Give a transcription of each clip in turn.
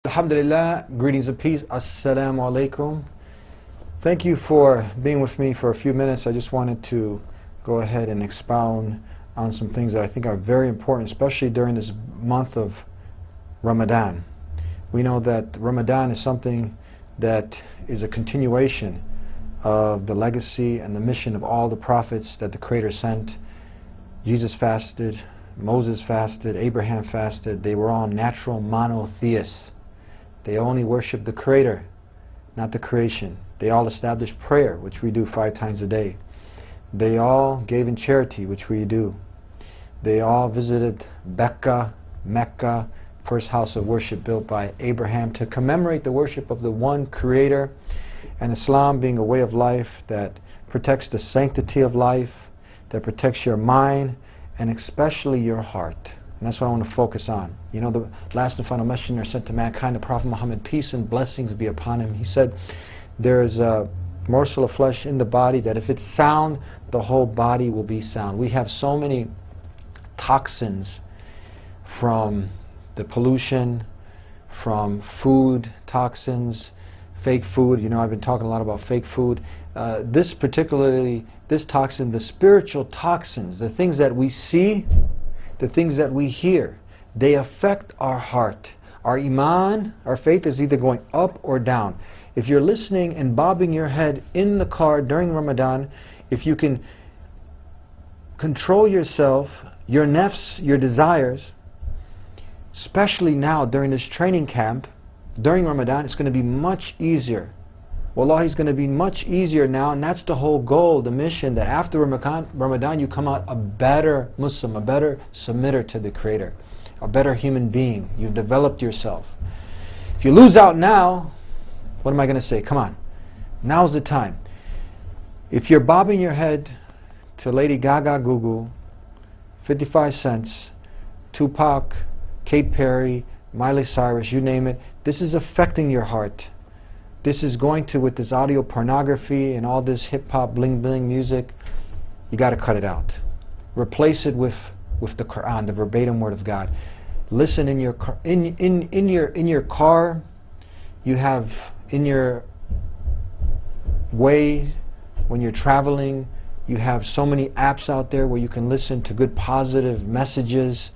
Alhamdulillah, greetings of peace, assalamu alaikum. Thank you for being with me for a few minutes. I just wanted to go ahead and expound on some things that I think are very important, especially during this month of Ramadan. We know that Ramadan is something that is a continuation of the legacy and the mission of all the prophets that the Creator sent. Jesus fasted, Moses fasted, Abraham fasted. They were all natural monotheists. They only worship the Creator, not the creation. They all established prayer, which we do 5 times a day. They all gave in charity, which we do. They all visited Mecca, first house of worship built by Abraham, to commemorate the worship of the one Creator, and Islam being a way of life that protects the sanctity of life, that protects your mind, and especially your heart. And that's what I want to focus on. You know, the last and final messenger sent to mankind, the Prophet Muhammad, peace and blessings be upon him. He said, there is a morsel of flesh in the body that if it's sound, the whole body will be sound. We have so many toxins from the pollution, from food toxins, fake food. You know, I've been talking a lot about fake food. This toxin, the spiritual toxins, the things that we see, the things that we hear, they affect our heart. Our iman, our faith is either going up or down. If you're listening and bobbing your head in the car during Ramadan, if you can control yourself, your nafs, your desires, especially now during this training camp, during Ramadan, it's going to be much easier. Wallahi, it's going to be much easier now, and that's the whole goal, the mission, that after Ramadan you come out a better Muslim, a better submitter to the Creator, a better human being. You've developed yourself. If you lose out now, what am I going to say? Come on. Now's the time. If you're bobbing your head to Lady Gaga Goo, 55 Cents, Tupac, Katy Perry, Miley Cyrus, you name it, this is affecting your heart. This is going to, with this audio pornography and all this hip-hop bling-bling music, you got to cut it out. Replace it with the Quran, the verbatim word of God. Listen in your car, in your car, you have in your way when you're traveling, you have so many apps out there where you can listen to good positive messages,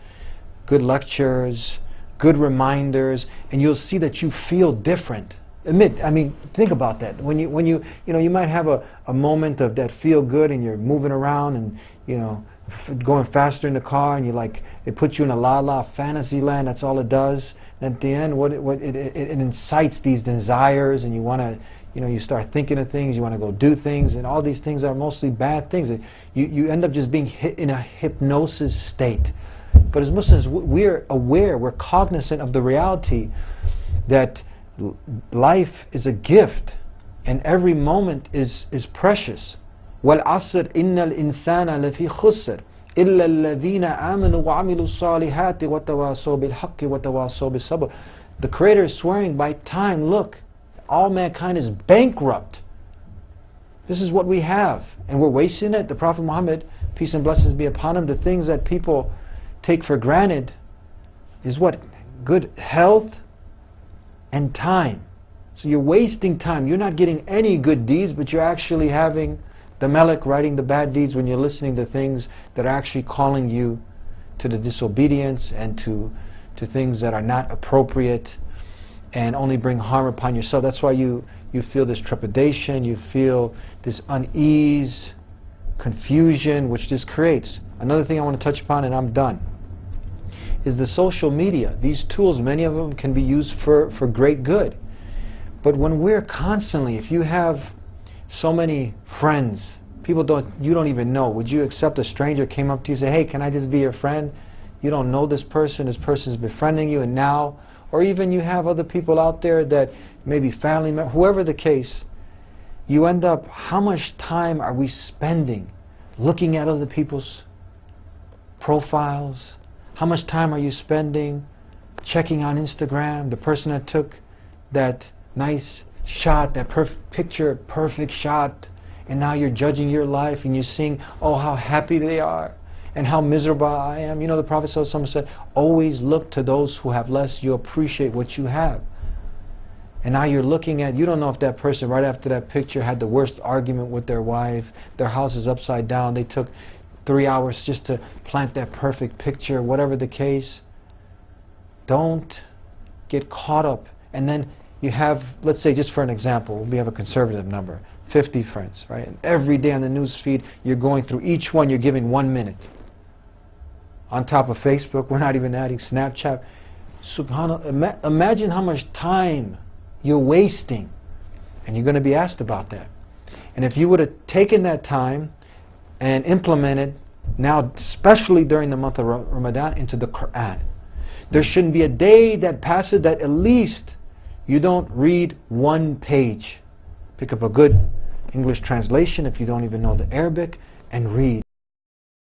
good lectures, good reminders, and you'll see that you feel different. I mean, think about that. When you might have a moment of that feel good, and you're moving around, and you know, going faster in the car, and you like, it puts you in a la fantasy land. That's all it does. And at the end, it incites these desires, and you want to, you know, you start thinking of things. You want to go do things, and all these things are mostly bad things. You end up just being hit in a hypnosis state. But as Muslims, we're aware, we're cognizant of the reality that life is a gift, and every moment is precious. وَالْعَصْرِ إِنَّ الْإِنسَانَ لَفِي خُسْرٍ إِلَّا الَّذِينَ آمَنُوا وَعَمِلُوا الصَّالِحَاتِ وَتَوَاصَوْا بِالْحَقِّ وَتَوَاصَوْا بِالصَّبْرِ. The Creator is swearing by time, look, all mankind is bankrupt. This is what we have, and we're wasting it. The Prophet Muhammad, peace and blessings be upon him, the things that people take for granted is what? Good health and time. So you're wasting time. You're not getting any good deeds, but you're actually having the Melek writing the bad deeds when you're listening to things that are actually calling you to the disobedience and to things that are not appropriate and only bring harm upon yourself. That's why you feel this trepidation, you feel this unease, confusion, which this creates. Another thing I want to touch upon, and I'm done, is the social media. These tools, many of them can be used for great good. But when we're constantly, if you have so many friends, you don't even know, would you accept a stranger came up to you and say, hey, can I just be your friend? You don't know this person's befriending you, and now, or even you have other people out there that maybe family members, whoever the case, you end up, how much time are we spending looking at other people's profiles? How much time are you spending checking on Instagram, the person that took that nice shot, that perfect shot, and now you're judging your life and you're seeing, oh, how happy they are and how miserable I am. You know, the Prophet ﷺ said, always look to those who have less. You appreciate what you have. And now you're looking at, you don't know if that person right after that picture had the worst argument with their wife, their house is upside down, they took 3 hours just to plant that perfect picture, whatever the case. Don't get caught up. And then you have, let's say just for an example, we have a conservative number, 50 friends, right? And every day on the news feed, you're going through each one, you're giving 1 minute. On top of Facebook, we're not even adding Snapchat. Subhanallah, imagine how much time you're wasting. And you're going to be asked about that. And if you would have taken that time and implemented, now especially during the month of Ramadan, into the Quran. There shouldn't be a day that passes that at least you don't read 1 page. Pick up a good English translation if you don't even know the Arabic and read.